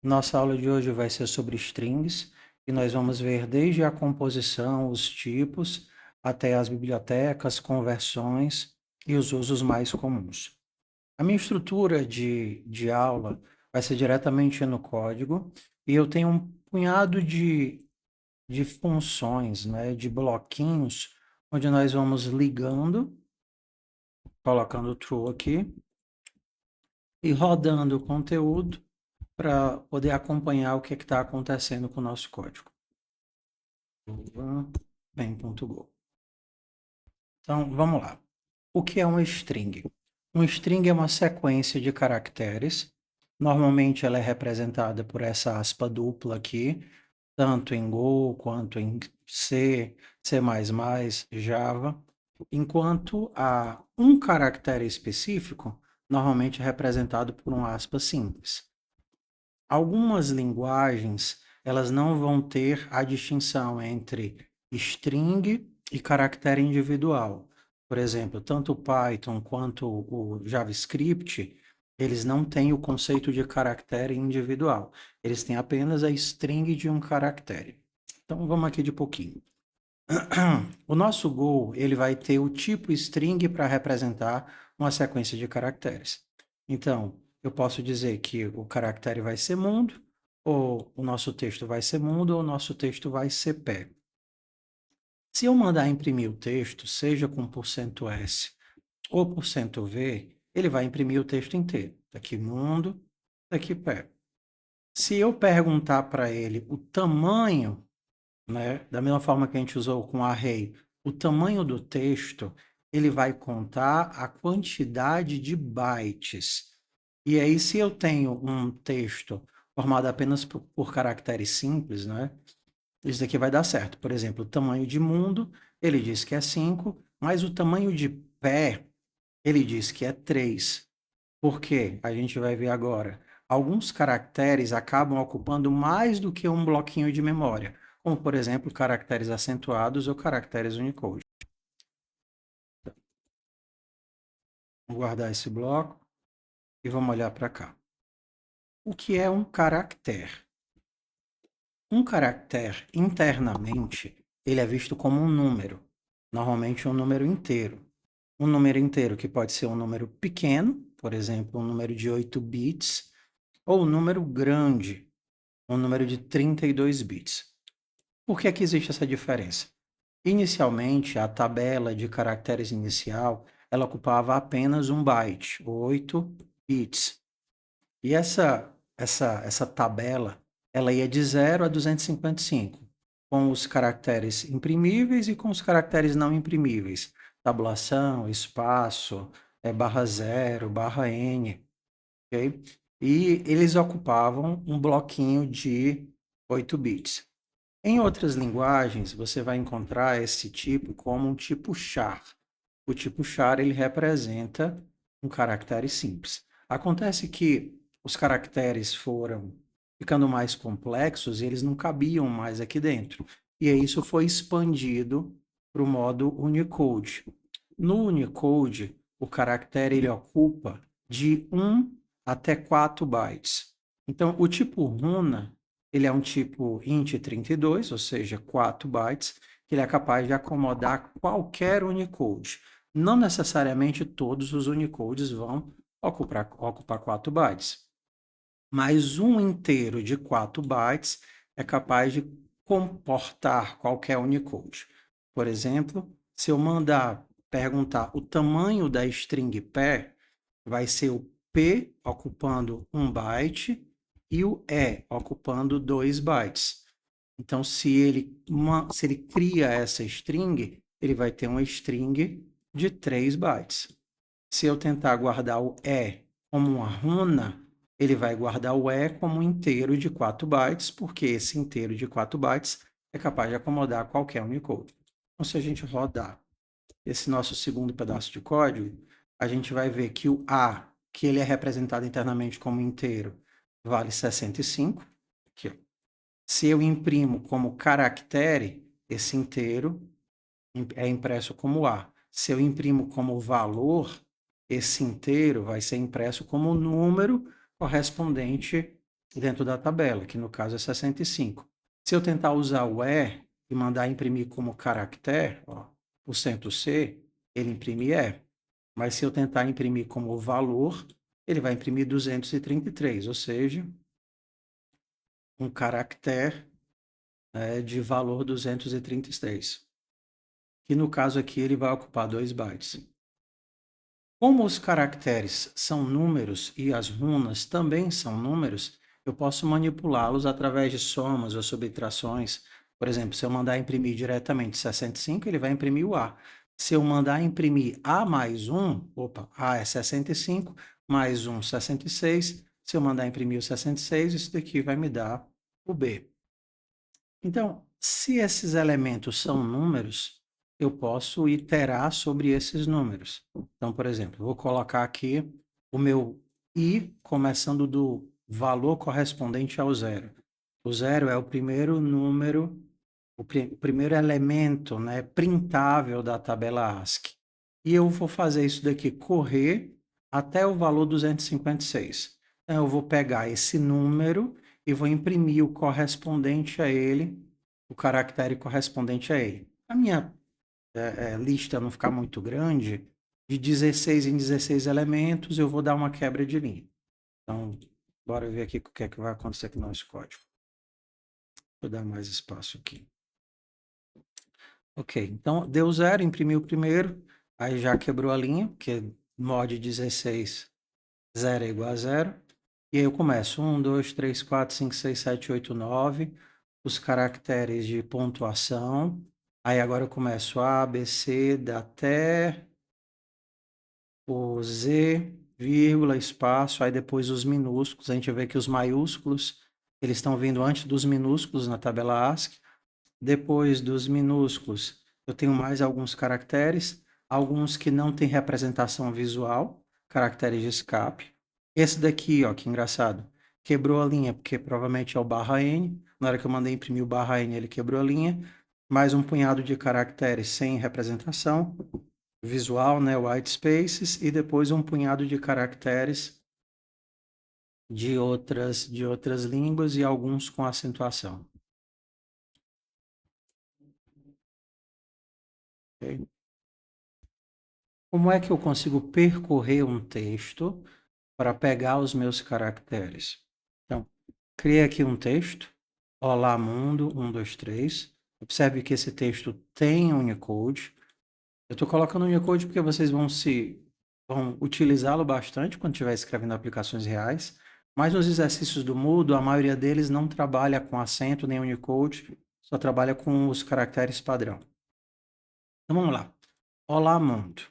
Nossa aula de hoje vai ser sobre strings e nós vamos ver desde a composição, os tipos, até as bibliotecas, conversões e os usos mais comuns. A minha estrutura de aula vai ser diretamente no código e eu tenho um punhado de funções, né, de bloquinhos, onde nós vamos ligando, colocando true aqui e rodando o conteúdo para poder acompanhar o que está acontecendo com o nosso código. Bem.go. Então, vamos lá. O que é uma string? Um string é uma sequência de caracteres. Normalmente ela é representada por essa aspa dupla aqui, tanto em Go quanto em C, C++, Java, enquanto a um caractere específico, normalmente é representado por um aspa simples. Algumas linguagens, elas não vão ter a distinção entre string e caractere individual. Por exemplo, tanto o Python quanto o JavaScript, eles não têm o conceito de caractere individual. Eles têm apenas a string de um caractere. Então, vamos aqui de pouquinho. O nosso Go, ele vai ter o tipo string para representar uma sequência de caracteres. Então, eu posso dizer que o caractere vai ser mundo, ou o nosso texto vai ser mundo, ou o nosso texto vai ser pé. Se eu mandar imprimir o texto, seja com %s ou %v, ele vai imprimir o texto inteiro. Daqui mundo, daqui pé. Se eu perguntar para ele o tamanho, né, da mesma forma que a gente usou com array, o tamanho do texto, ele vai contar a quantidade de bytes. E aí, se eu tenho um texto formado apenas por caracteres simples, né, isso daqui vai dar certo. Por exemplo, o tamanho de mundo, ele diz que é 5, mas o tamanho de pé, ele diz que é 3. Por quê? A gente vai ver agora. Alguns caracteres acabam ocupando mais do que um bloquinho de memória, como, por exemplo, caracteres acentuados ou caracteres Unicode. Vou guardar esse bloco e vamos olhar para cá. O que é um caractere? Um caractere, internamente, ele é visto como um número, normalmente um número inteiro. Um número inteiro que pode ser um número pequeno, por exemplo, um número de 8 bits, ou um número grande, um número de 32 bits. Por que é que existe essa diferença? Inicialmente, a tabela de caracteres inicial, ela ocupava apenas 1 byte, 8 bits. E essa tabela, ela ia de 0 a 255, com os caracteres imprimíveis e com os caracteres não imprimíveis. Tabulação, espaço, barra zero, barra N, ok? E eles ocupavam um bloquinho de 8 bits. Em outras linguagens, você vai encontrar esse tipo como um tipo char. O tipo char, ele representa um caractere simples. Acontece que os caracteres foram ficando mais complexos e eles não cabiam mais aqui dentro. E aí isso foi expandido para o modo Unicode. No Unicode, o caractere ele ocupa de 1 até 4 bytes. Então, o tipo runa, ele é um tipo int32, ou seja, 4 bytes, que ele é capaz de acomodar qualquer Unicode. Não necessariamente todos os Unicodes vão ocupar 4 bytes, mas um inteiro de 4 bytes é capaz de comportar qualquer Unicode. Por exemplo, se eu mandar perguntar o tamanho da string pé, vai ser o P ocupando 1 byte e o E ocupando 2 bytes. Então, se ele cria essa string, ele vai ter uma string de 3 bytes. Se eu tentar guardar o E como uma runa, ele vai guardar o E como um inteiro de 4 bytes, porque esse inteiro de 4 bytes é capaz de acomodar qualquer Unicode. Então, se a gente rodar esse nosso segundo pedaço de código, a gente vai ver que o A, que ele é representado internamente como inteiro, vale 65. Aqui, ó. Se eu imprimo como caractere, esse inteiro é impresso como A. Se eu imprimo como valor, esse inteiro vai ser impresso como número correspondente dentro da tabela, que no caso é 65. Se eu tentar usar o E e mandar imprimir como caractere, ó, o %C, ele imprime E. Mas se eu tentar imprimir como valor, ele vai imprimir 233, ou seja, um caractere, né, de valor 233. Que no caso aqui ele vai ocupar 2 bytes. Como os caracteres são números e as runas também são números, eu posso manipulá-los através de somas ou subtrações. Por exemplo, se eu mandar imprimir diretamente 65, ele vai imprimir o A. Se eu mandar imprimir A mais 1, opa, A é 65, mais 1, 66. Se eu mandar imprimir o 66, isso daqui vai me dar o B. Então, se esses elementos são números, eu posso iterar sobre esses números. Então, por exemplo, vou colocar aqui o meu I começando do valor correspondente ao zero. O zero é o primeiro número, o primeiro elemento, né, printável da tabela ASCII. E eu vou fazer isso daqui correr até o valor 256. Então, eu vou pegar esse número e vou imprimir o correspondente a ele, o caractere correspondente a ele. A minha lista não ficar muito grande, de 16 em 16 elementos, eu vou dar uma quebra de linha. Então, bora ver aqui o que é que vai acontecer com o nosso código. Vou dar mais espaço aqui. Ok, então deu 0, imprimiu o primeiro, aí já quebrou a linha, porque mod 16, 0 é igual a 0. E aí eu começo 1, 2, 3, 4, 5, 6, 7, 8, 9, os caracteres de pontuação. Aí agora eu começo A, B, C, até o Z, vírgula, espaço, aí depois os minúsculos. A gente vê que os maiúsculos, eles estão vindo antes dos minúsculos na tabela ASCII. Depois dos minúsculos, eu tenho mais alguns caracteres, alguns que não têm representação visual, caracteres de escape. Esse daqui, ó, que engraçado, quebrou a linha, porque provavelmente é o barra N. Na hora que eu mandei imprimir o barra N, ele quebrou a linha. Mais um punhado de caracteres sem representação visual, né, white spaces, e depois um punhado de caracteres de outras línguas e alguns com acentuação. Okay? Como é que eu consigo percorrer um texto para pegar os meus caracteres? Então, criei aqui um texto. Olá, mundo, 1, 2, 3. Observe que esse texto tem Unicode. Eu estou colocando Unicode porque vocês vão utilizá-lo bastante quando estiver escrevendo aplicações reais. Mas nos exercícios do Moodle, a maioria deles não trabalha com acento nem Unicode, só trabalha com os caracteres padrão. Então, vamos lá. Olá, mundo.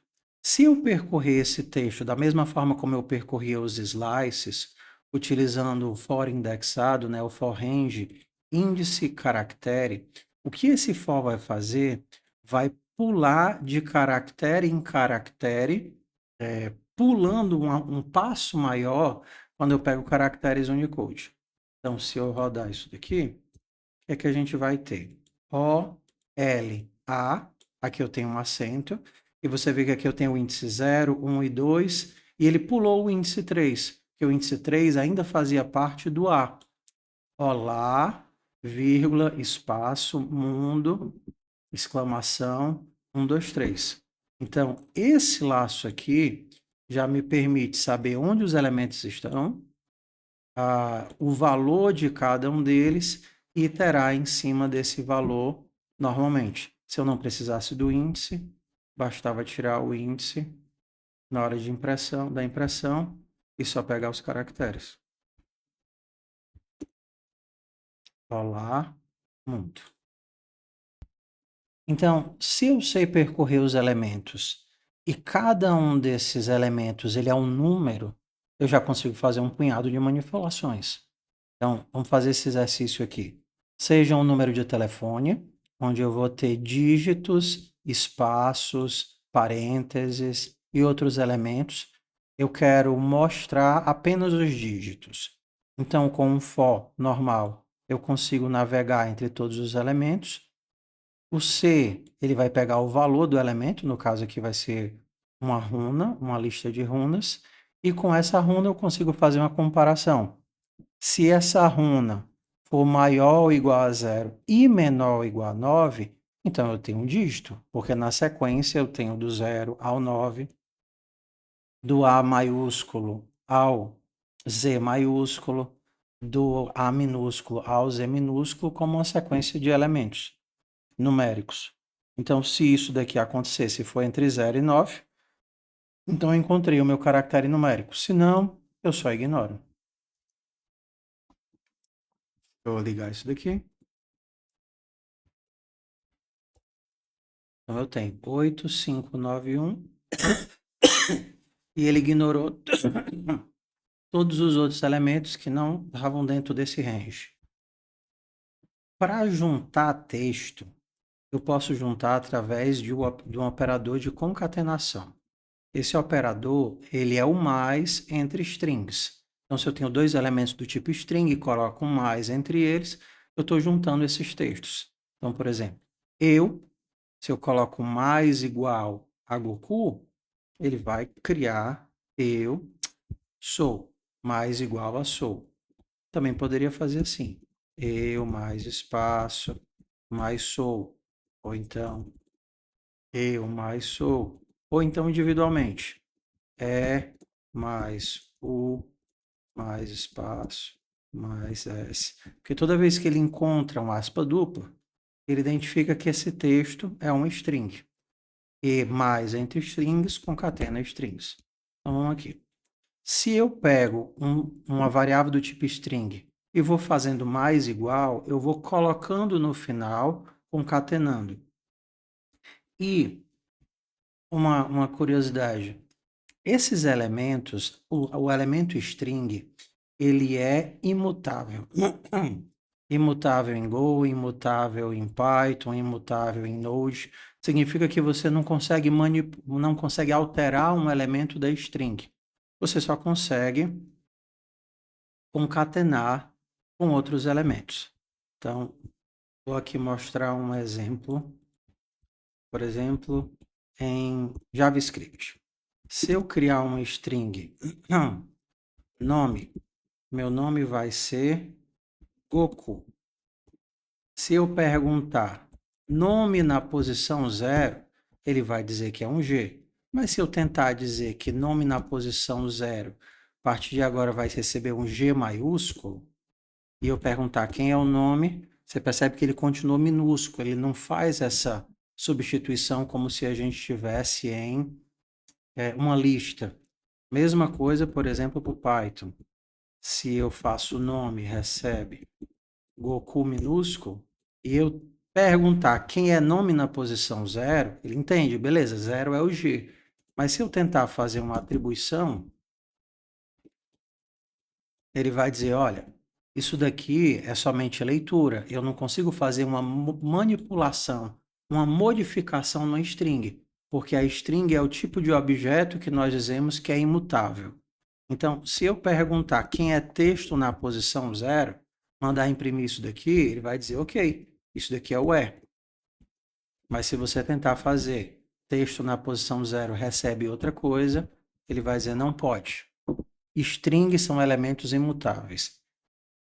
Se eu percorrer esse texto da mesma forma como eu percorria os slices, utilizando o for indexado, né, o for range, índice caractere, o que esse for vai fazer? Vai pular de caractere em caractere, pulando um passo maior quando eu pego caracteres Unicode. Então, se eu rodar isso daqui, o que é que a gente vai ter? O, L, A, aqui eu tenho um acento, e você vê que aqui eu tenho o índice 0, 1 e 2, e ele pulou o índice 3, que o índice 3 ainda fazia parte do A. Olá, vírgula, espaço, mundo, exclamação, 1, 2, 3. Então, esse laço aqui já me permite saber onde os elementos estão, o valor de cada um deles e iterar em cima desse valor normalmente. Se eu não precisasse do índice, bastava tirar o índice na hora de da impressão e só pegar os caracteres. Olá, mundo. Então, se eu sei percorrer os elementos e cada um desses elementos ele é um número, eu já consigo fazer um punhado de manipulações. Então, vamos fazer esse exercício aqui. Seja um número de telefone, onde eu vou ter dígitos, espaços, parênteses e outros elementos. Eu quero mostrar apenas os dígitos. Então, com um for normal, eu consigo navegar entre todos os elementos. O C, ele vai pegar o valor do elemento, no caso aqui vai ser uma runa, uma lista de runas, e com essa runa eu consigo fazer uma comparação. Se essa runa for maior ou igual a 0 e menor ou igual a 9, então eu tenho um dígito, porque na sequência eu tenho do 0 ao 9, do A maiúsculo ao Z maiúsculo, do A minúsculo ao Z minúsculo, como uma sequência de elementos numéricos. Então, se isso daqui acontecer, se for entre 0 e 9, então eu encontrei o meu caractere numérico. Se não, eu só ignoro. Eu vou ligar isso daqui. Então eu tenho 8, 5, 9, 1. E ele ignorou todos os outros elementos que não estavam dentro desse range. Para juntar texto, eu posso juntar através de um operador de concatenação. Esse operador, ele é o mais entre strings. Então, se eu tenho dois elementos do tipo string e coloco um mais entre eles, eu estou juntando esses textos. Então, por exemplo, se eu coloco mais igual a Goku, ele vai criar eu sou mais igual a sou. Também poderia fazer assim, eu mais espaço mais sou, ou então eu mais sou, ou então individualmente, mais o mais espaço mais s. Porque toda vez que ele encontra uma aspa dupla, ele identifica que esse texto é um string. E mais entre strings concatena strings. Então vamos aqui. Se eu pego uma variável do tipo string e vou fazendo mais igual, eu vou colocando no final, concatenando. E uma curiosidade, esses elementos, o elemento string, ele é imutável. Imutável em Go, imutável em Python, imutável em Node. Significa que você não consegue alterar um elemento da string. Você só consegue concatenar com outros elementos. Então, vou aqui mostrar um exemplo, por exemplo, em JavaScript. Se eu criar uma string nome, meu nome vai ser Goku. Se eu perguntar nome na posição 0, ele vai dizer que é um G. Mas se eu tentar dizer que nome na posição 0, a partir de agora vai receber um G maiúsculo, e eu perguntar quem é o nome, você percebe que ele continua minúsculo, ele não faz essa substituição como se a gente estivesse em uma lista. Mesma coisa, por exemplo, para o Python. Se eu faço nome, recebe Goku minúsculo, e eu perguntar quem é nome na posição 0, ele entende, beleza, 0 é o G. Mas se eu tentar fazer uma atribuição, ele vai dizer, olha, isso daqui é somente leitura, eu não consigo fazer uma manipulação, uma modificação no string, porque a string é o tipo de objeto que nós dizemos que é imutável. Então, se eu perguntar quem é texto na posição 0, mandar imprimir isso daqui, ele vai dizer, ok, isso daqui é o E. Mas se você tentar fazer texto na posição 0 recebe outra coisa, ele vai dizer não pode. Strings são elementos imutáveis.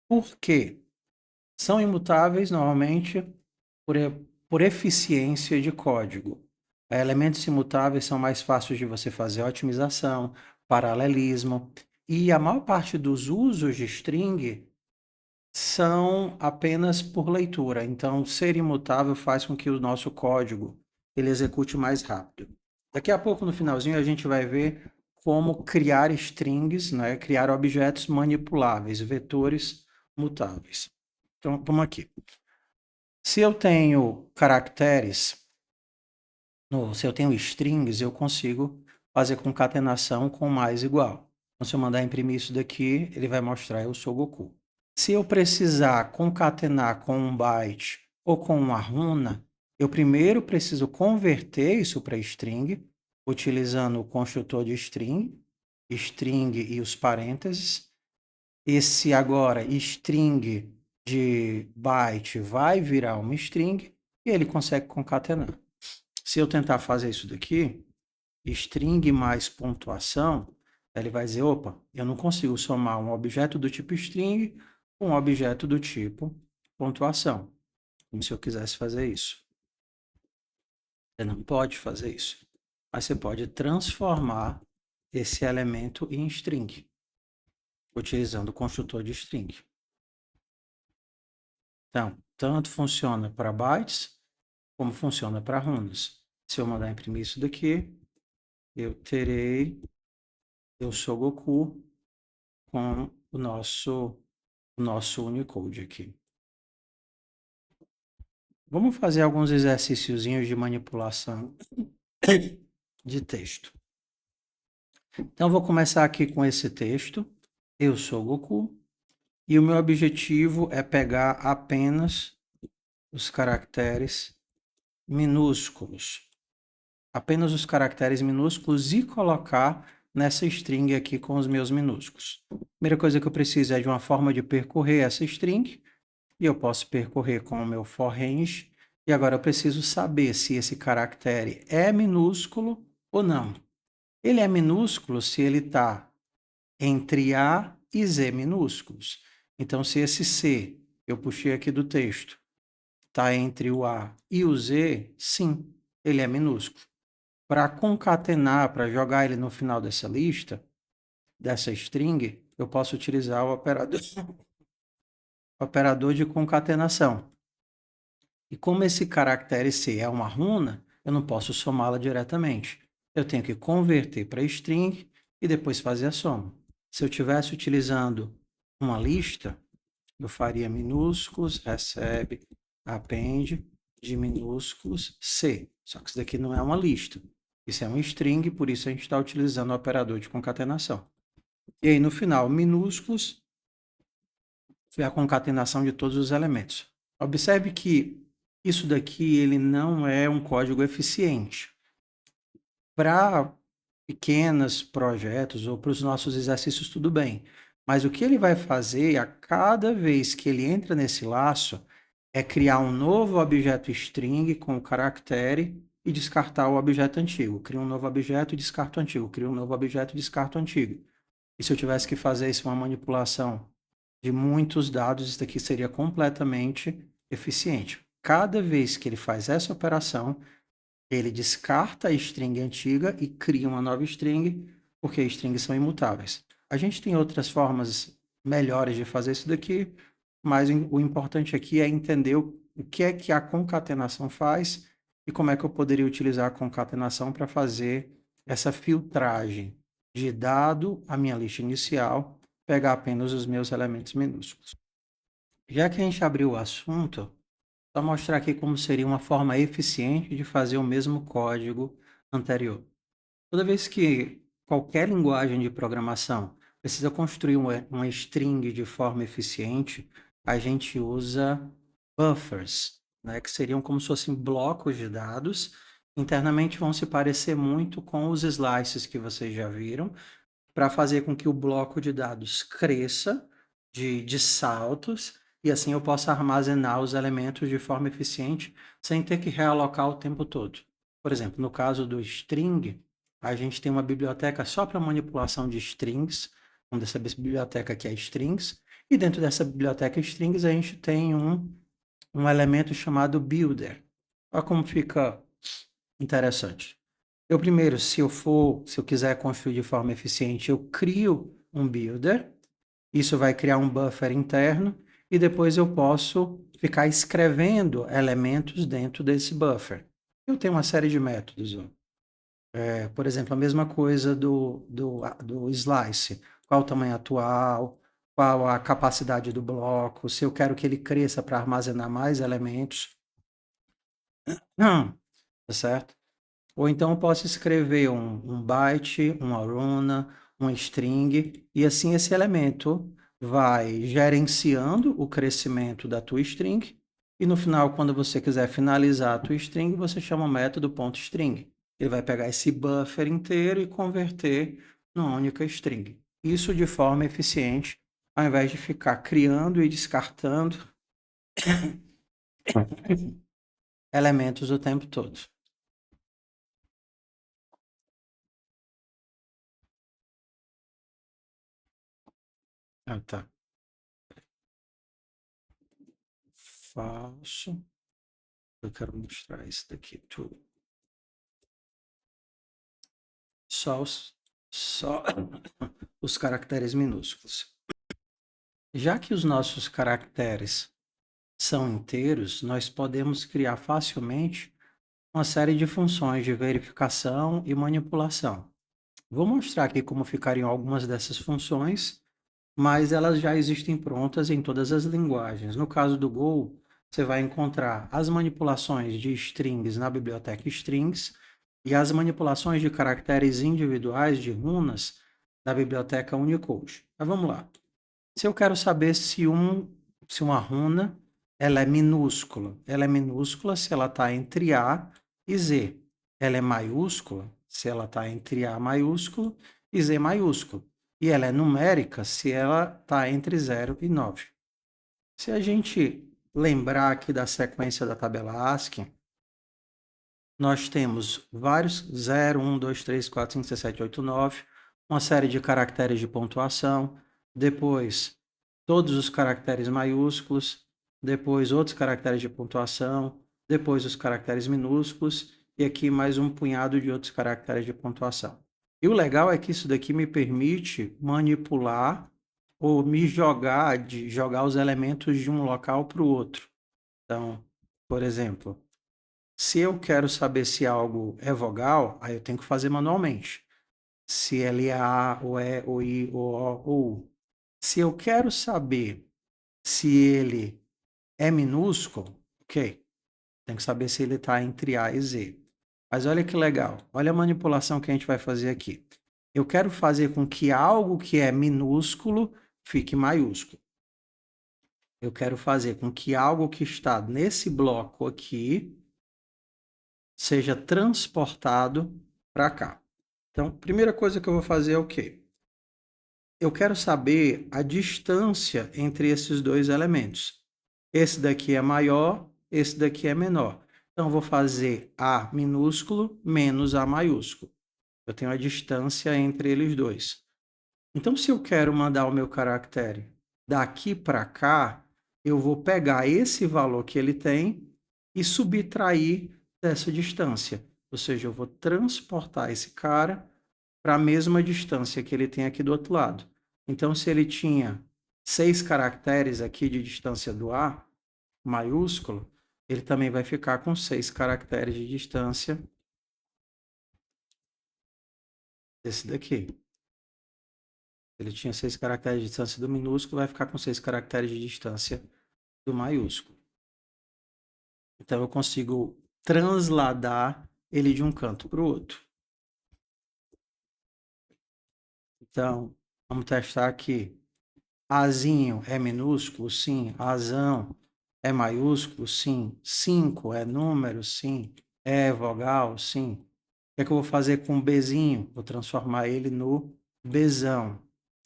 Por quê? São imutáveis normalmente por eficiência de código. Elementos imutáveis são mais fáceis de você fazer otimização, paralelismo, e a maior parte dos usos de string são apenas por leitura. Então, ser imutável faz com que o nosso código ele execute mais rápido. Daqui a pouco, no finalzinho, a gente vai ver como criar strings, né? Criar objetos manipuláveis, vetores mutáveis. Então, vamos aqui. Se eu tenho caracteres, se eu tenho strings, eu consigo fazer concatenação com mais igual. Então, se eu mandar imprimir isso daqui, ele vai mostrar eu sou Goku. Se eu precisar concatenar com um byte ou com uma runa, eu primeiro preciso converter isso para string, utilizando o construtor de string e os parênteses. Esse agora, string de byte, vai virar uma string e ele consegue concatenar. Se eu tentar fazer isso daqui, string mais pontuação, Ele vai dizer, opa, eu não consigo somar um objeto do tipo string com um objeto do tipo pontuação. Como se eu quisesse fazer isso. Você não pode fazer isso. Mas você pode transformar esse elemento em string, utilizando o construtor de string. Então, tanto funciona para bytes, como funciona para runas. Se eu mandar imprimir isso daqui, eu sou Goku com o nosso Unicode aqui. Vamos fazer alguns exercíciozinhos de manipulação de texto. Então, eu vou começar aqui com esse texto. Eu sou Goku. E o meu objetivo é pegar apenas os caracteres minúsculos. Apenas os caracteres minúsculos e colocar nessa string aqui com os meus minúsculos. A primeira coisa que eu preciso é de uma forma de percorrer essa string. E eu posso percorrer com o meu for range. E agora eu preciso saber se esse caractere é minúsculo ou não. Ele é minúsculo se ele está entre A e Z minúsculos. Então, se esse C, eu puxei aqui do texto, está entre o A e o Z, sim, ele é minúsculo. Para concatenar, para jogar ele no final dessa lista, dessa string, eu posso utilizar o operador de concatenação. E como esse caractere C é uma runa, eu não posso somá-la diretamente. Eu tenho que converter para string e depois fazer a soma. Se eu estivesse utilizando uma lista, eu faria minúsculos, recebe, append, de minúsculos, C. Só que isso daqui não é uma lista. Isso é um string, por isso a gente está utilizando o operador de concatenação. E aí, no final, minúsculos, foi a concatenação de todos os elementos. Observe que isso daqui ele não é um código eficiente. Para pequenos projetos ou para os nossos exercícios, tudo bem. Mas o que ele vai fazer a cada vez que ele entra nesse laço é criar um novo objeto string com o caractere e descartar o objeto antigo. Cria um novo objeto e descarta o antigo. Cria um novo objeto e descarta o antigo. E se eu tivesse que fazer isso uma manipulação de muitos dados, isso daqui seria completamente eficiente. Cada vez que ele faz essa operação, ele descarta a string antiga e cria uma nova string, porque strings são imutáveis. A gente tem outras formas melhores de fazer isso daqui, mas o importante aqui é entender o que é que a concatenação faz e como é que eu poderia utilizar a concatenação para fazer essa filtragem de dado a minha lista inicial, pegar apenas os meus elementos minúsculos. Já que a gente abriu o assunto, só mostrar aqui como seria uma forma eficiente de fazer o mesmo código anterior. Toda vez que qualquer linguagem de programação precisa construir uma string de forma eficiente, a gente usa buffers, né, que seriam como se fossem blocos de dados. Internamente vão se parecer muito com os slices que vocês já viram, para fazer com que o bloco de dados cresça de saltos e assim eu possa armazenar os elementos de forma eficiente sem ter que realocar o tempo todo. Por exemplo, no caso do string, a gente tem uma biblioteca só para manipulação de strings, onde essa biblioteca aqui é strings, e dentro dessa biblioteca strings a gente tem um elemento chamado builder. Olha como fica interessante. Eu primeiro, se eu quiser construir de forma eficiente, eu crio um builder. Isso vai criar um buffer interno e depois eu posso ficar escrevendo elementos dentro desse buffer. Eu tenho uma série de métodos. Por exemplo, a mesma coisa do slice. Qual o tamanho atual, qual a capacidade do bloco, se eu quero que ele cresça para armazenar mais elementos. Tá certo? Ou então eu posso escrever um byte, uma runa, um string, e assim esse elemento vai gerenciando o crescimento da tua string, e no final, quando você quiser finalizar a tua string, você chama o método .string. Ele vai pegar esse buffer inteiro e converter numa única string. Isso de forma eficiente, ao invés de ficar criando e descartando elementos o tempo todo. Ah, tá. Falso. Eu quero mostrar isso daqui tudo. Só os caracteres minúsculos. Já que os nossos caracteres são inteiros, nós podemos criar facilmente uma série de funções de verificação e manipulação. Vou mostrar aqui como ficariam algumas dessas funções, mas elas já existem prontas em todas as linguagens. No caso do Go, você vai encontrar as manipulações de strings na biblioteca strings e as manipulações de caracteres individuais de runas da biblioteca Unicode. Mas vamos lá. Se eu quero saber se uma runa ela é minúscula se ela está entre A e Z. Ela é maiúscula se ela está entre A maiúsculo e Z maiúsculo. E ela é numérica se ela está entre 0 e 9. Se a gente lembrar aqui da sequência da tabela ASCII, nós temos vários 0, 1, 2, 3, 4, 5, 6, 7, 8, 9, uma série de caracteres de pontuação, depois todos os caracteres maiúsculos, depois outros caracteres de pontuação, depois os caracteres minúsculos e aqui mais um punhado de outros caracteres de pontuação. E o legal é que isso daqui me permite manipular ou me jogar os elementos de um local para o outro. Então, por exemplo, se eu quero saber se algo é vogal, aí eu tenho que fazer manualmente. Se ele é A, ou E, ou I, ou O, ou U. Se eu quero saber se ele é minúsculo, ok. Tem que saber se ele está entre A e Z. Mas olha que legal. Olha a manipulação que a gente vai fazer aqui. Eu quero fazer com que algo que é minúsculo fique maiúsculo. Eu quero fazer com que algo que está nesse bloco aqui seja transportado para cá. Então, primeira coisa que eu vou fazer é o quê? Eu quero saber a distância entre esses dois elementos. Esse daqui é maior, esse daqui é menor. Então, eu vou fazer A minúsculo menos A maiúsculo. Eu tenho a distância entre eles dois. Então, se eu quero mandar o meu caractere daqui para cá, eu vou pegar esse valor que ele tem e subtrair dessa distância. Ou seja, eu vou transportar esse cara para a mesma distância que ele tem aqui do outro lado. Então, se ele tinha 6 caracteres aqui de distância do A, maiúsculo, ele também vai ficar com 6 caracteres de distância desse daqui. Ele tinha 6 caracteres de distância do minúsculo, vai ficar com 6 caracteres de distância do maiúsculo. Então, eu consigo transladar ele de um canto para o outro. Então, vamos testar aqui. Azinho é minúsculo? Sim. Azão é maiúsculo? Sim. 5 é número? Sim. É vogal? Sim. O que é que eu vou fazer com o Bzinho? Vou transformar ele no Bzão.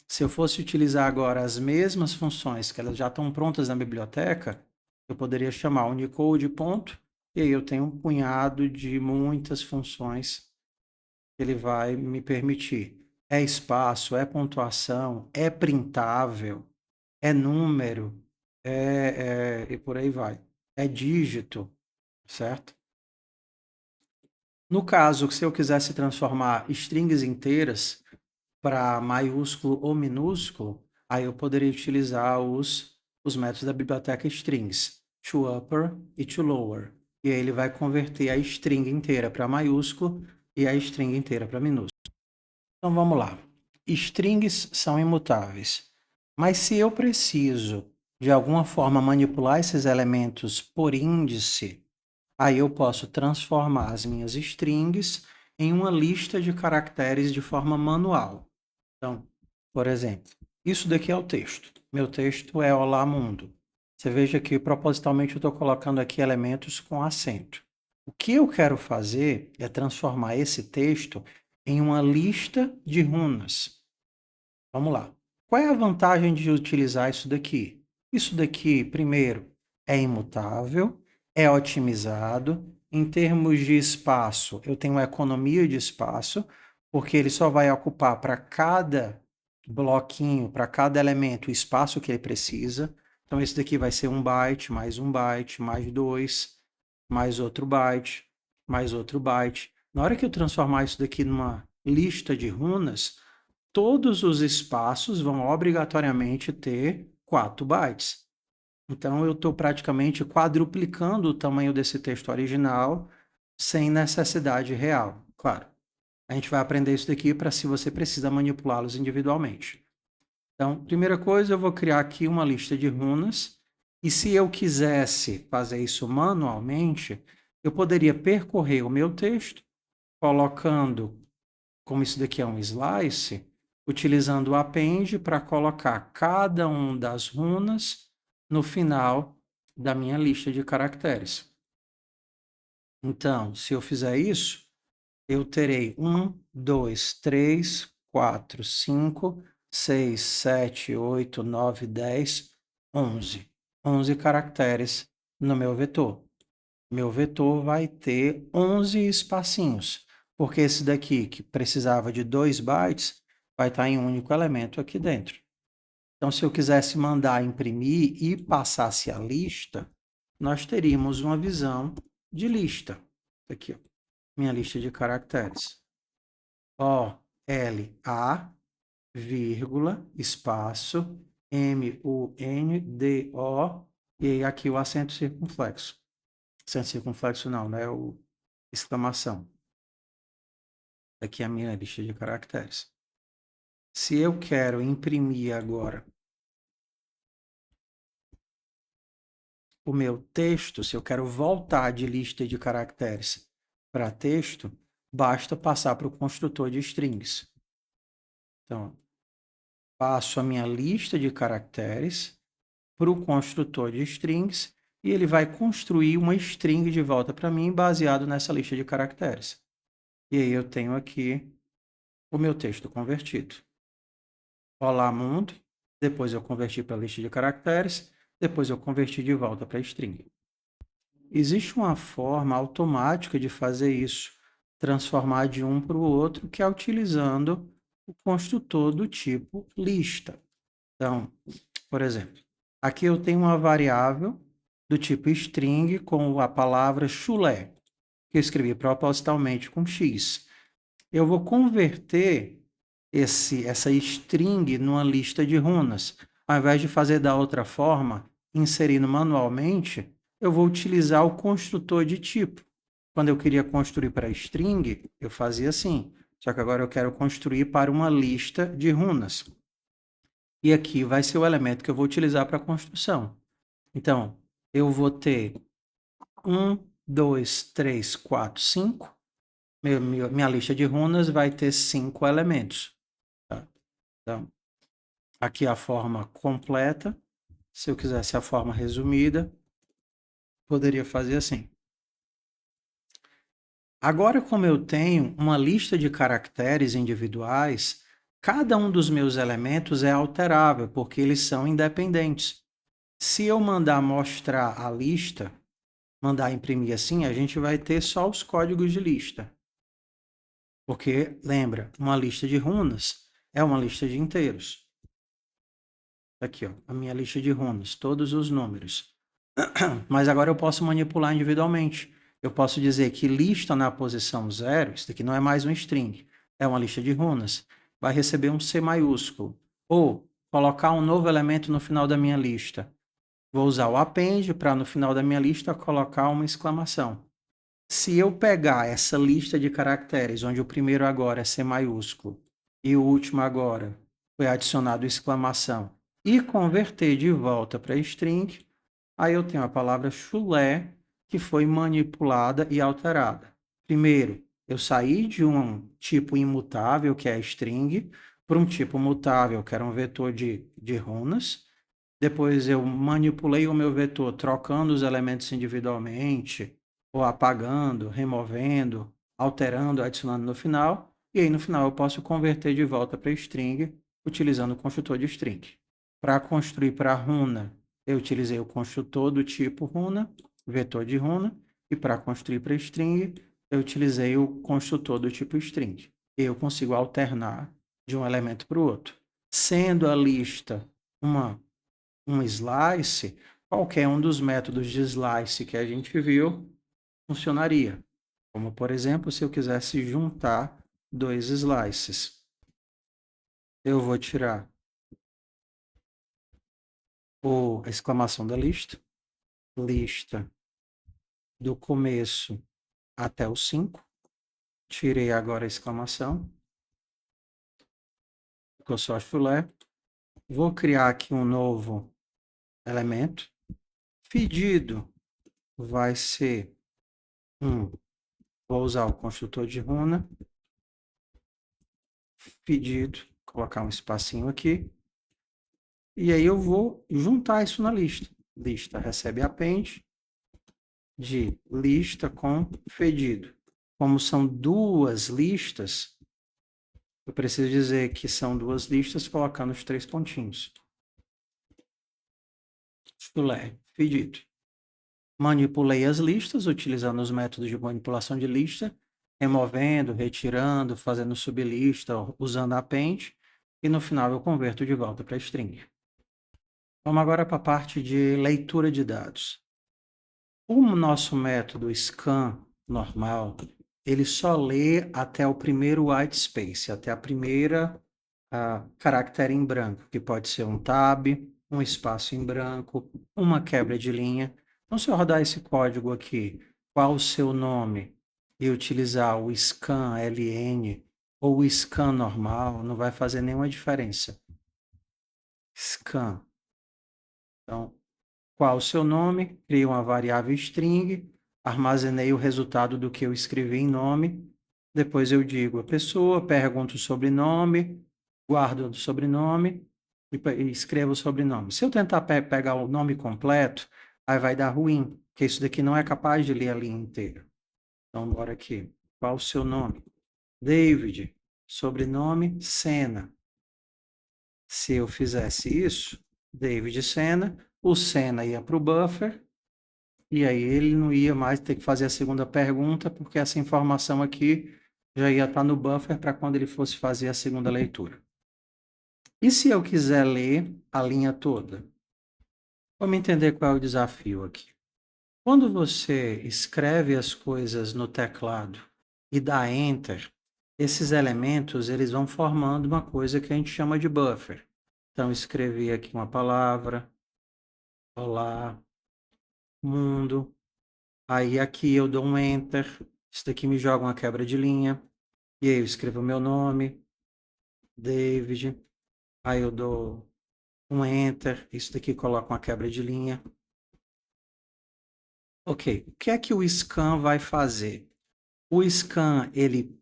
Se eu fosse utilizar agora as mesmas funções que elas já estão prontas na biblioteca, eu poderia chamar Unicode ponto, e aí eu tenho um punhado de muitas funções que ele vai me permitir. É espaço, é pontuação, é printável, é número, e por aí vai. É dígito, certo? No caso, se eu quisesse transformar strings inteiras para maiúsculo ou minúsculo, aí eu poderia utilizar os métodos da biblioteca strings, toUpper e toLower. E aí ele vai converter a string inteira para maiúsculo e a string inteira para minúsculo. Então vamos lá. Strings são imutáveis. Mas se eu preciso, de alguma forma, manipular esses elementos por índice, aí eu posso transformar as minhas strings em uma lista de caracteres de forma manual. Então, por exemplo, isso daqui é o texto. Meu texto é Olá Mundo. Você veja que propositalmente eu estou colocando aqui elementos com acento. O que eu quero fazer é transformar esse texto em uma lista de runas. Vamos lá. Qual é a vantagem de utilizar isso daqui? Isso daqui, primeiro, é imutável, é otimizado. Em termos de espaço, eu tenho uma economia de espaço, porque ele só vai ocupar para cada bloquinho para cada elemento, o espaço que ele precisa. Então, esse daqui vai ser 1 byte, mais 2, mais outro byte, mais outro byte. Na hora que eu transformar isso daqui numa lista de runas, todos os espaços vão obrigatoriamente ter 4 bytes. Então, eu estou praticamente quadruplicando o tamanho desse texto original sem necessidade real. Claro, a gente vai aprender isso daqui para se você precisa manipulá-los individualmente. Então, primeira coisa, eu vou criar aqui uma lista de runas. E se eu quisesse fazer isso manualmente, eu poderia percorrer o meu texto, colocando, como isso daqui é um slice, utilizando o append para colocar cada uma das runas no final da minha lista de caracteres. Então, se eu fizer isso, eu terei 1, 2, 3, 4, 5, 6, 7, 8, 9, 10, 11. 11 caracteres no meu vetor. Meu vetor vai ter 11 espacinhos, porque esse daqui, que precisava de 2 bytes, vai estar em um único elemento aqui dentro. Então, se eu quisesse mandar imprimir e passasse a lista, nós teríamos uma visão de lista. Aqui, ó, minha lista de caracteres. O, L, A, vírgula, espaço, M, U, N, D, O, e aí aqui o acento circunflexo. Acento circunflexo não, né? O exclamação. Aqui é a minha lista de caracteres. Se eu quero imprimir agora o meu texto, se eu quero voltar de lista de caracteres para texto, basta passar para o construtor de strings. Então, passo a minha lista de caracteres para o construtor de strings e ele vai construir uma string de volta para mim baseado nessa lista de caracteres. E aí eu tenho aqui o meu texto convertido. Olá, mundo. Depois eu converti para a lista de caracteres. Depois eu converti de volta para string. Existe uma forma automática de fazer isso, transformar de um para o outro, que é utilizando o construtor do tipo lista. Então, por exemplo, aqui eu tenho uma variável do tipo string com a palavra chulé, que eu escrevi propositalmente com x. Eu vou converter essa string numa lista de runas. Ao invés de fazer da outra forma, inserindo manualmente, eu vou utilizar o construtor de tipo. Quando eu queria construir para string, eu fazia assim. Só que agora eu quero construir para uma lista de runas. E aqui vai ser o elemento que eu vou utilizar para a construção. Então, eu vou ter 1, 2, 3, 4, 5. Minha lista de runas vai ter 5 elementos. Tá? Então, aqui a forma completa. Se eu quisesse a forma resumida, poderia fazer assim. Agora, como eu tenho uma lista de caracteres individuais, cada um dos meus elementos é alterável, porque eles são independentes. Se eu mandar mostrar a lista, mandar imprimir assim, a gente vai ter só os códigos de lista. Porque, lembra, uma lista de runas é uma lista de inteiros. Aqui, ó, a minha lista de runas, todos os números. Mas agora eu posso manipular individualmente. Eu posso dizer que lista na posição 0, isso daqui não é mais um string, é uma lista de runas, vai receber um C maiúsculo. Ou colocar um novo elemento no final da minha lista. Vou usar o append para no final da minha lista colocar uma exclamação. Se eu pegar essa lista de caracteres, onde o primeiro agora é C maiúsculo e o último agora foi adicionado exclamação, e converter de volta para string, aí eu tenho a palavra chulé, que foi manipulada e alterada. Primeiro, eu saí de um tipo imutável, que é string, para um tipo mutável, que era um vetor de runas. Depois eu manipulei o meu vetor trocando os elementos individualmente, ou apagando, removendo, alterando, adicionando no final. E aí no final eu posso converter de volta para string utilizando o construtor de string. Para construir para runa, eu utilizei o construtor do tipo runa, vetor de runa, e para construir para string, eu utilizei o construtor do tipo string. E eu consigo alternar de um elemento para o outro. Sendo a lista um slice, qualquer um dos métodos de slice que a gente viu funcionaria. Como, por exemplo, se eu quisesse juntar 2 slices. Eu vou tirar a exclamação da lista do começo até o 5. Tirei agora a exclamação. Ficou só chulé. Vou criar aqui um novo elemento. Pedido vai ser vou usar o construtor de runa. Pedido, colocar um espacinho aqui. E aí eu vou juntar isso na lista. Lista recebe append de lista com pedido. Como são 2 listas, eu preciso dizer que são 2 listas colocando os 3 pontinhos. Chulé, pedido. Manipulei as listas utilizando os métodos de manipulação de lista, removendo, retirando, fazendo sublista, usando append, e no final eu converto de volta para string. Vamos agora para a parte de leitura de dados. O nosso método scan normal, ele só lê até o primeiro white space, até a primeira caractere em branco, que pode ser um tab, um espaço em branco, uma quebra de linha. Então, se eu rodar esse código aqui, qual o seu nome, e utilizar o scan ln ou o scan normal, não vai fazer nenhuma diferença. Scan. Então, qual o seu nome? Crio uma variável string, armazenei o resultado do que eu escrevi em nome, depois eu digo a pessoa, pergunto o sobrenome, guardo o sobrenome e escrevo o sobrenome. Se eu tentar pegar o nome completo, aí vai dar ruim, porque isso daqui não é capaz de ler a linha inteira. Então, bora aqui. Qual o seu nome? David. Sobrenome, Sena. Se eu fizesse isso, David Sena, o Sena ia para o buffer, e aí ele não ia mais ter que fazer a segunda pergunta, porque essa informação aqui já ia estar no buffer para quando ele fosse fazer a segunda leitura. E se eu quiser ler a linha toda? Vamos entender qual é o desafio aqui. Quando você escreve as coisas no teclado e dá Enter, esses elementos eles vão formando uma coisa que a gente chama de buffer. Então, escrevi aqui uma palavra, olá, mundo. Aí aqui eu dou um Enter, isso daqui me joga uma quebra de linha. E aí eu escrevo o meu nome, David. Aí eu dou um Enter, isso daqui coloca uma quebra de linha. Ok, o que é que o scan vai fazer? O scan, ele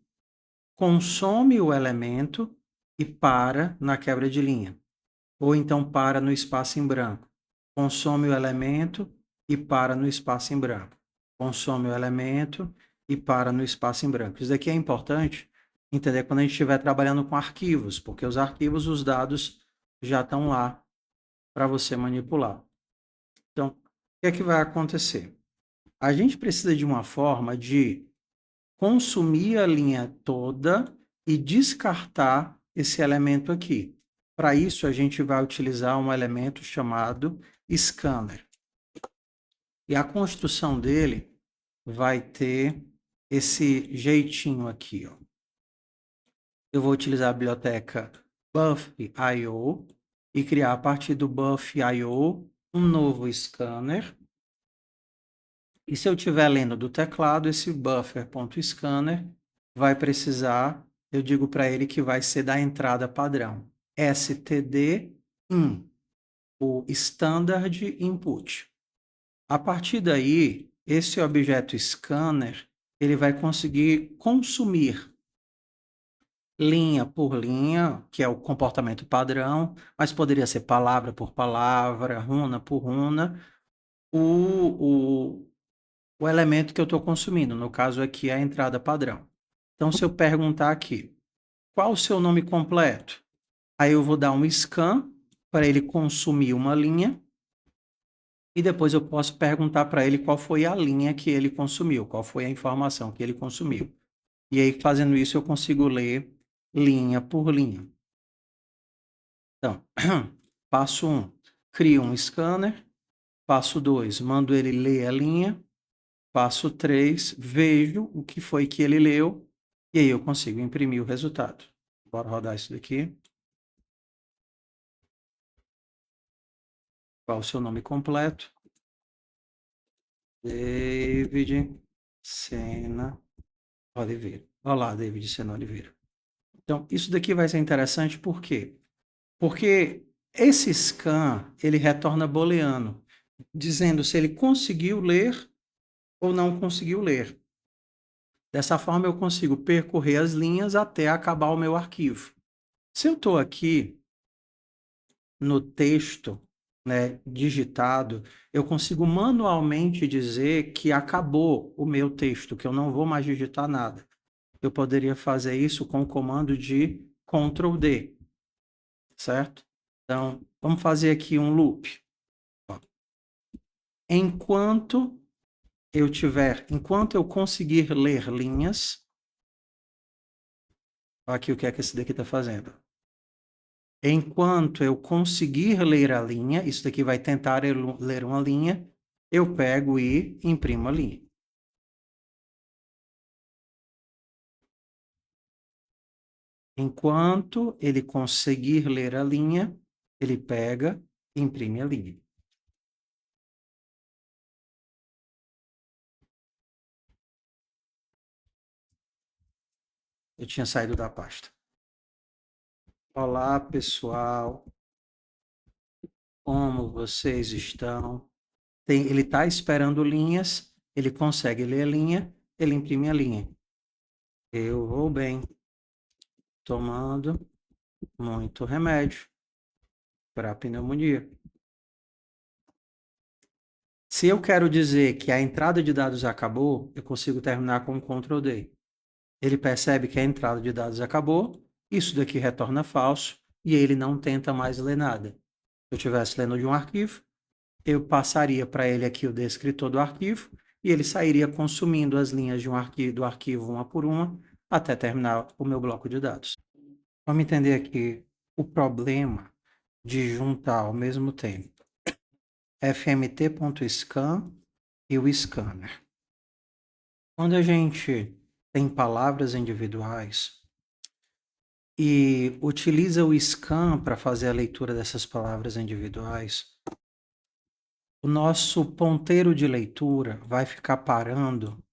consome o elemento e para na quebra de linha. Ou então para no espaço em branco. Consome o elemento e para no espaço em branco. Consome o elemento e para no espaço em branco. Isso daqui é importante entender quando a gente estiver trabalhando com arquivos, porque os arquivos, os dados já estão lá para você manipular. Então, o que é que vai acontecer? A gente precisa de uma forma de consumir a linha toda e descartar esse elemento aqui. Para isso, a gente vai utilizar um elemento chamado scanner. E a construção dele vai ter esse jeitinho aqui. Ó. Eu vou utilizar a biblioteca buff.io e criar a partir do buff.io um novo scanner. E se eu estiver lendo do teclado, esse buffer.scanner vai precisar, eu digo para ele que vai ser da entrada padrão, std_in, o standard input. A partir daí, esse objeto scanner, ele vai conseguir consumir linha por linha, que é o comportamento padrão, mas poderia ser palavra por palavra, runa por runa, o elemento que eu estou consumindo, no caso aqui é a entrada padrão. Então, se eu perguntar aqui, qual o seu nome completo? Aí eu vou dar um scan para ele consumir uma linha e depois eu posso perguntar para ele qual foi a linha que ele consumiu, qual foi a informação que ele consumiu. E aí, fazendo isso, eu consigo ler linha por linha. Então, passo 1, crio um scanner. Passo 2, mando ele ler a linha. Passo 3, vejo o que foi que ele leu. E aí eu consigo imprimir o resultado. Bora rodar isso daqui. Qual o seu nome completo? David Sena Oliveira. Olá, David Sena Oliveira. Então, isso daqui vai ser interessante por quê? Porque esse scan, ele retorna booleano, dizendo se ele conseguiu ler ou não conseguiu ler. Dessa forma, eu consigo percorrer as linhas até acabar o meu arquivo. Se eu estou aqui no texto, né, digitado, eu consigo manualmente dizer que acabou o meu texto, que eu não vou mais digitar nada. Eu poderia fazer isso com o comando de Ctrl D, certo? Então, vamos fazer aqui um loop. Enquanto enquanto eu conseguir ler linhas, aqui o que é que esse daqui está fazendo? Enquanto eu conseguir ler a linha, isso daqui vai tentar ler uma linha, eu pego e imprimo a linha. Enquanto ele conseguir ler a linha, ele pega e imprime a linha. Eu tinha saído da pasta. Olá, pessoal. Como vocês estão? Ele está esperando linhas, ele consegue ler a linha, ele imprime a linha. Eu vou bem, tomando muito remédio para pneumonia. Se eu quero dizer que a entrada de dados acabou, eu consigo terminar com Ctrl D. Ele percebe que a entrada de dados acabou, isso daqui retorna falso, e ele não tenta mais ler nada. Se eu estivesse lendo de um arquivo, eu passaria para ele aqui o descritor do arquivo, e ele sairia consumindo as linhas de do arquivo uma por uma, até terminar o meu bloco de dados. Vamos entender aqui o problema de juntar ao mesmo tempo fmt.scan e o scanner. Quando a gente tem palavras individuais e utiliza o scan para fazer a leitura dessas palavras individuais, o nosso ponteiro de leitura vai ficar parando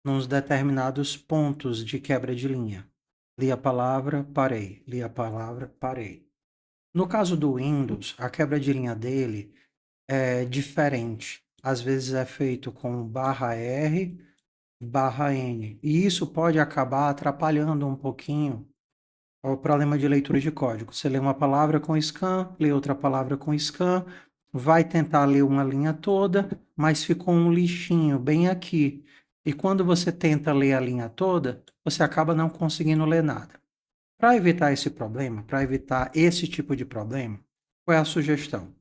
nos determinados pontos de quebra de linha. Li a palavra, parei. Li a palavra, parei. No caso do Windows, a quebra de linha dele é diferente. Às vezes é feito com /R, /N. E isso pode acabar atrapalhando um pouquinho o problema de leitura de código. Você lê uma palavra com scan, lê outra palavra com scan, vai tentar ler uma linha toda, mas ficou um lixinho bem aqui. E quando você tenta ler a linha toda, você acaba não conseguindo ler nada. Para evitar esse problema, para evitar esse tipo de problema, qual é a sugestão?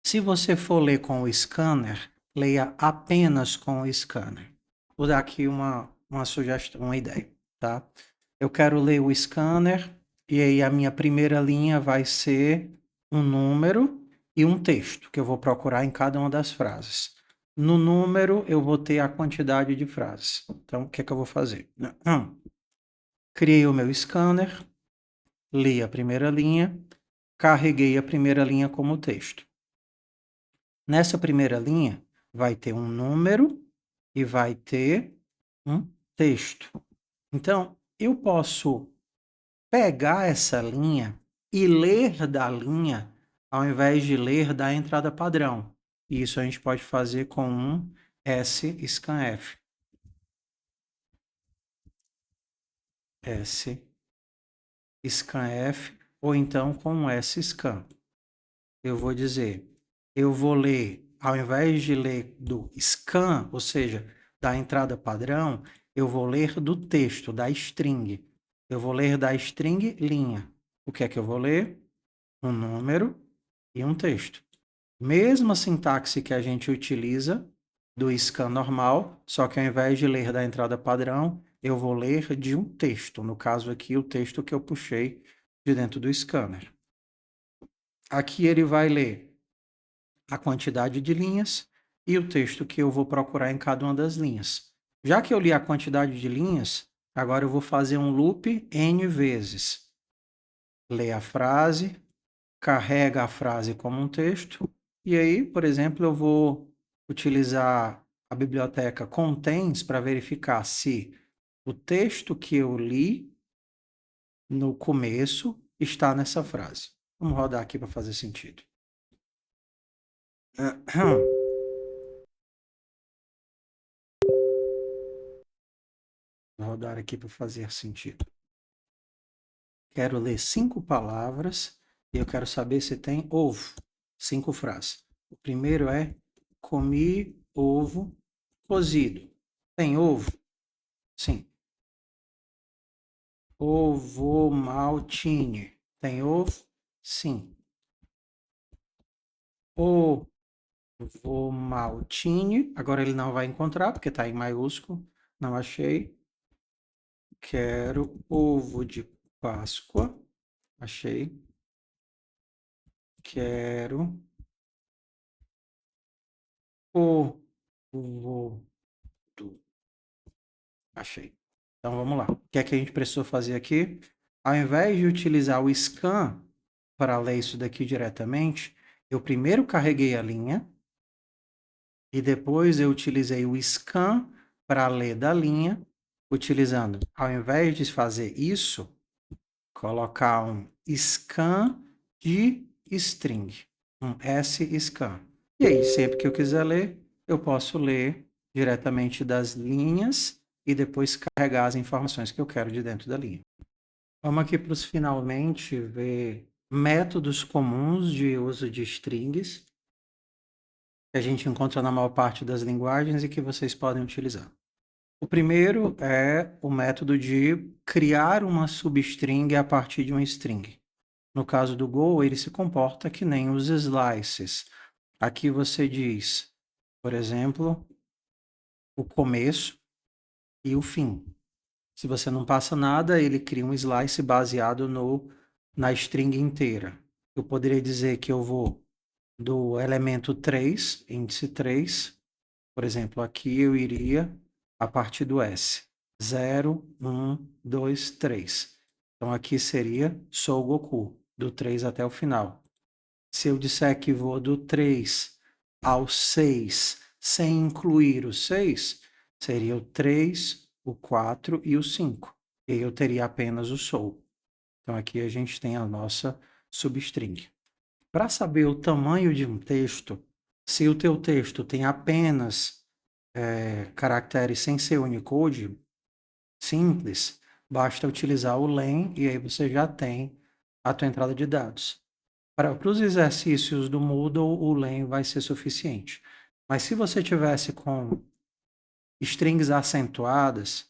Se você for ler com o scanner, leia apenas com o scanner. Vou dar aqui uma sugestão, uma ideia, tá? Eu quero ler o scanner e aí a minha primeira linha vai ser um número e um texto que eu vou procurar em cada uma das frases. No número, eu vou ter a quantidade de frases. Então, o que é que eu vou fazer? Criei o meu scanner, li a primeira linha, carreguei a primeira linha como texto. Nessa primeira linha, vai ter um número e vai ter um texto. Então, eu posso pegar essa linha e ler da linha, ao invés de ler da entrada padrão. Isso a gente pode fazer com um scanf. scanf, ou então com um scan. Eu vou dizer, eu vou ler, ao invés de ler do scan, ou seja, da entrada padrão, eu vou ler do texto, da string. Eu vou ler da string linha. O que é que eu vou ler? Um número e um texto. Mesma sintaxe que a gente utiliza do scan normal, só que ao invés de ler da entrada padrão, eu vou ler de um texto. No caso aqui, o texto que eu puxei de dentro do scanner. Aqui ele vai ler a quantidade de linhas e o texto que eu vou procurar em cada uma das linhas. Já que eu li a quantidade de linhas, agora eu vou fazer um loop N vezes. Lê a frase, carrega a frase como um texto, e aí, por exemplo, eu vou utilizar a biblioteca contains para verificar se o texto que eu li no começo está nessa frase. Vamos rodar aqui para fazer sentido. Vou rodar aqui para fazer sentido. Quero ler 5 palavras e eu quero saber se tem ovo. 5 frases. O primeiro é comi ovo cozido. Tem ovo? Sim. Ovo maltine. Tem ovo? Sim. Ovo maltine. Agora ele não vai encontrar porque está em maiúsculo. Não achei. Quero ovo de Páscoa. Achei. Quero ovo do. Achei. Então vamos lá. O que é que a gente precisou fazer aqui? Ao invés de utilizar o scan para ler isso daqui diretamente, eu primeiro carreguei a linha e depois eu utilizei o scan para ler da linha, utilizando, ao invés de fazer isso, colocar um scan de string, um scan. E aí, sempre que eu quiser ler, eu posso ler diretamente das linhas e depois carregar as informações que eu quero de dentro da linha. Vamos aqui para os finalmente ver métodos comuns de uso de strings que a gente encontra na maior parte das linguagens e que vocês podem utilizar. O primeiro é o método de criar uma substring a partir de uma string. No caso do Go, ele se comporta que nem os slices. Aqui você diz, por exemplo, o começo e o fim. Se você não passa nada, ele cria um slice baseado na string inteira. Eu poderia dizer que eu vou do elemento 3, índice 3, por exemplo, aqui eu iria a partir do S. 0, 1, 2, 3. Então aqui seria sou Goku, do 3 até o final. Se eu disser que vou do 3 ao 6, sem incluir o 6, seria o 3, o 4 e o 5. E eu teria apenas o sou. Então aqui a gente tem a nossa substring. Para saber o tamanho de um texto, se o teu texto tem apenas caracteres sem ser Unicode, simples, basta utilizar o len e aí você já tem a tua entrada de dados. Para os exercícios do Moodle, o len vai ser suficiente. Mas se você tivesse com strings acentuadas,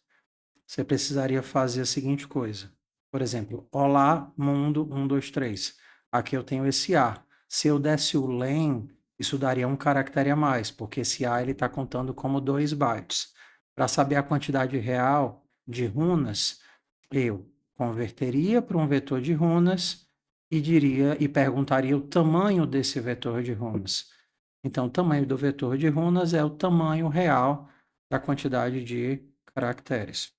você precisaria fazer a seguinte coisa. Por exemplo, olá, mundo 1, 2, 3. Aqui eu tenho esse A. Se eu desse o len, isso daria um caractere a mais, porque esse A está contando como 2 bytes. Para saber a quantidade real de runas, eu converteria para um vetor de runas e perguntaria o tamanho desse vetor de runas. Então, o tamanho do vetor de runas é o tamanho real da quantidade de caracteres.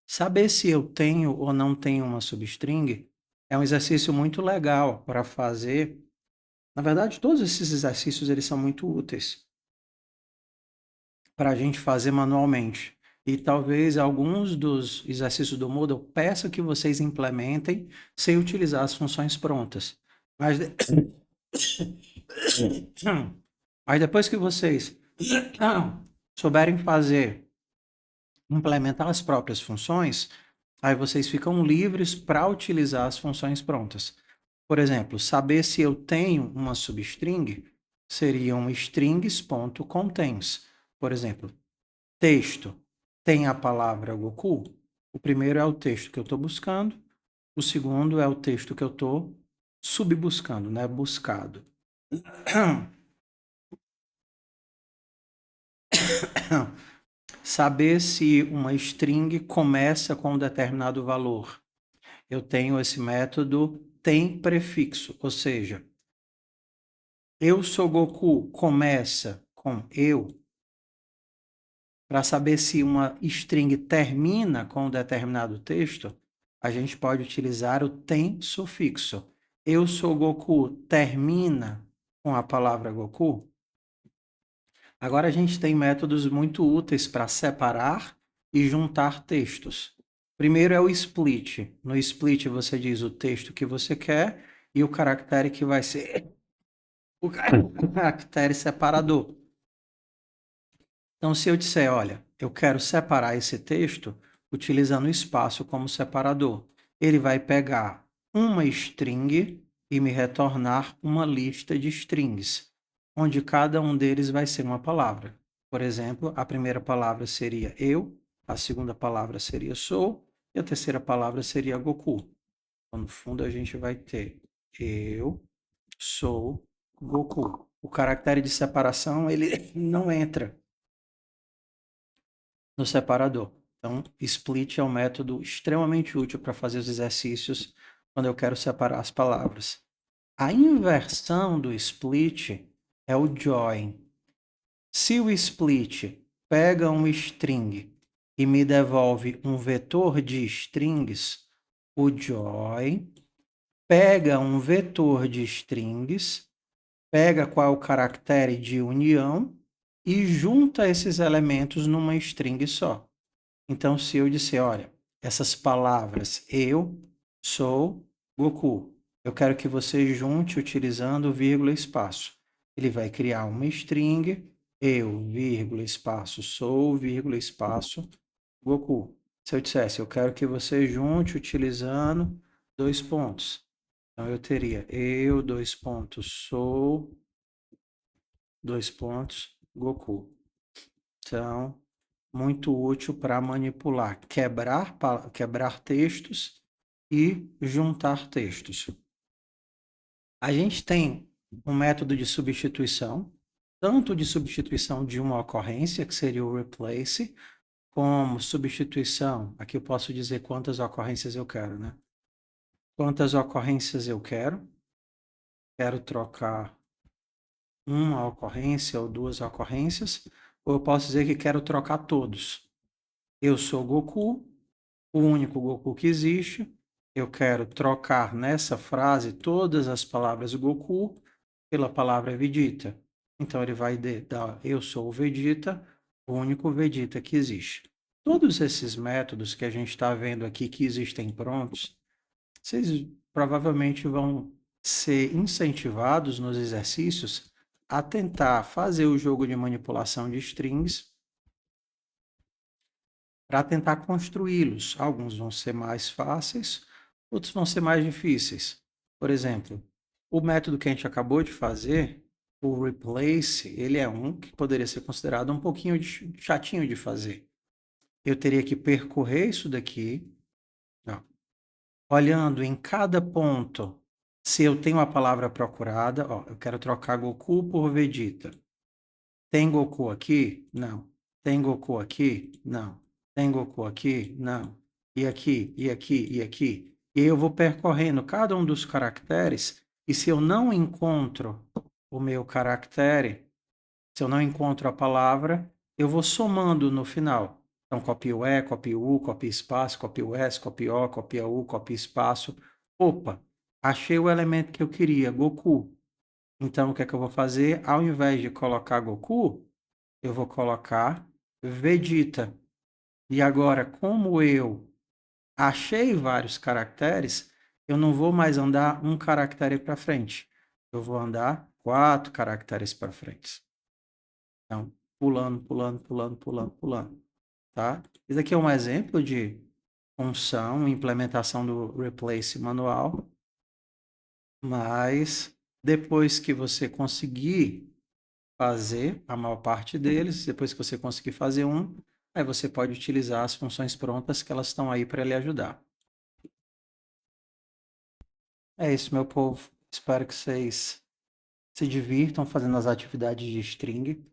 Saber se eu tenho ou não tenho uma substring é um exercício muito legal para fazer. Na verdade, todos esses exercícios eles são muito úteis para a gente fazer manualmente. E talvez alguns dos exercícios do Moodle peça que vocês implementem sem utilizar as funções prontas. Mas, Mas depois que vocês souberem implementar as próprias funções, aí vocês ficam livres para utilizar as funções prontas. Por exemplo, saber se eu tenho uma substring seriam strings.contains. Por exemplo, texto tem a palavra Goku. O primeiro é o texto que eu estou buscando, o segundo é o texto que eu estou subbuscando, né? Buscado. Saber se uma string começa com um determinado valor. Eu tenho esse método tem prefixo, ou seja, eu sou Goku começa com eu. Para saber se uma string termina com um determinado texto, a gente pode utilizar o tem sufixo. Eu sou Goku termina com a palavra Goku. Agora a gente tem métodos muito úteis para separar e juntar textos. Primeiro é o split. No split você diz o texto que você quer e o caractere que vai ser o caractere separador. Então, se eu disser, olha, eu quero separar esse texto utilizando o espaço como separador, ele vai pegar uma string e me retornar uma lista de strings, onde cada um deles vai ser uma palavra. Por exemplo, a primeira palavra seria eu, a segunda palavra seria sou e a terceira palavra seria Goku. Então, no fundo, a gente vai ter eu sou Goku. O caractere de separação, ele não entra no separador. Então, split é um método extremamente útil para fazer os exercícios quando eu quero separar as palavras. A inversão do split é o join. Se o split pega um string e me devolve um vetor de strings, o join pega um vetor de strings, pega qual é o caractere de união e junta esses elementos numa string só. Então, se eu disser, olha, essas palavras eu sou Goku, eu quero que você junte utilizando vírgula espaço. Ele vai criar uma string eu, vírgula, espaço, sou, vírgula, espaço, Goku. Se eu dissesse, eu quero que você junte utilizando dois pontos. Então, eu teria eu, dois pontos, sou, dois pontos, Goku. Então, muito útil para manipular, quebrar textos e juntar textos. A gente tem um método de substituição, tanto de substituição de uma ocorrência, que seria o replace, como substituição, aqui eu posso dizer quantas ocorrências eu quero, né? Quantas ocorrências eu quero? Quero trocar uma ocorrência ou duas ocorrências, ou eu posso dizer que quero trocar todos. Eu sou Goku, o único Goku que existe. Eu quero trocar nessa frase todas as palavras Goku pela palavra Vegeta. Então, ele vai dar eu sou o Vegeta, o único Vegeta que existe. Todos esses métodos que a gente está vendo aqui que existem prontos, vocês provavelmente vão ser incentivados nos exercícios a tentar fazer o jogo de manipulação de strings para tentar construí-los. Alguns vão ser mais fáceis, outros vão ser mais difíceis. Por exemplo, o método que a gente acabou de fazer, o replace, ele é um que poderia ser considerado um pouquinho chatinho de fazer. Eu teria que percorrer isso daqui, ó, olhando em cada ponto se eu tenho a palavra procurada. Ó, eu quero trocar Goku por Vegeta. Tem Goku aqui? Não. Tem Goku aqui? Não. Tem Goku aqui? Não. E aqui, e aqui, e aqui. E eu vou percorrendo cada um dos caracteres, e se eu não encontro o meu caractere, se eu não encontro a palavra, eu vou somando no final. Então, copio E, copio U, copio espaço, copio S, copio O, copio U, copio espaço. Opa, achei o elemento que eu queria, Goku. Então, o que é que eu vou fazer? Ao invés de colocar Goku, eu vou colocar Vegeta. E agora, como eu achei vários caracteres, eu não vou mais andar um caractere para frente. Eu vou andar 4 caracteres para frente. Então, pulando, pulando, pulando, pulando, pulando. Tá? Esse aqui é um exemplo de função, implementação do replace manual. Mas depois que você conseguir fazer a maior parte deles, depois que você conseguir fazer um, aí você pode utilizar as funções prontas que elas estão aí para lhe ajudar. É isso, meu povo. Espero que vocês se divirtam fazendo as atividades de string.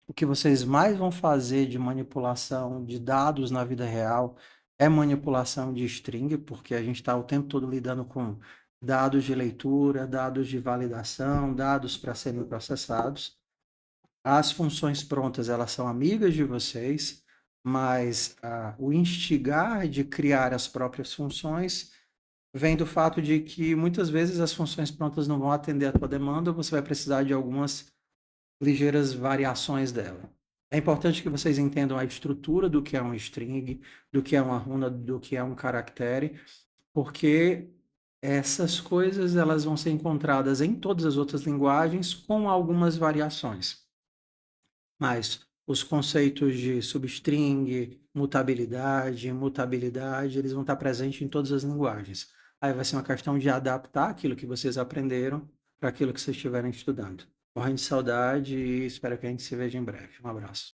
O que vocês mais vão fazer de manipulação de dados na vida real é manipulação de string, porque a gente está o tempo todo lidando com dados de leitura, dados de validação, dados para serem processados. As funções prontas, elas são amigas de vocês, mas o instigar de criar as próprias funções vem do fato de que muitas vezes as funções prontas não vão atender a tua demanda, você vai precisar de algumas ligeiras variações dela. É importante que vocês entendam a estrutura do que é um string, do que é uma runa, do que é um caractere, porque essas coisas elas vão ser encontradas em todas as outras linguagens com algumas variações. Mas os conceitos de substring, mutabilidade, eles vão estar presentes em todas as linguagens. Aí vai ser uma questão de adaptar aquilo que vocês aprenderam para aquilo que vocês estiverem estudando. Morrendo de saudade e espero que a gente se veja em breve. Um abraço.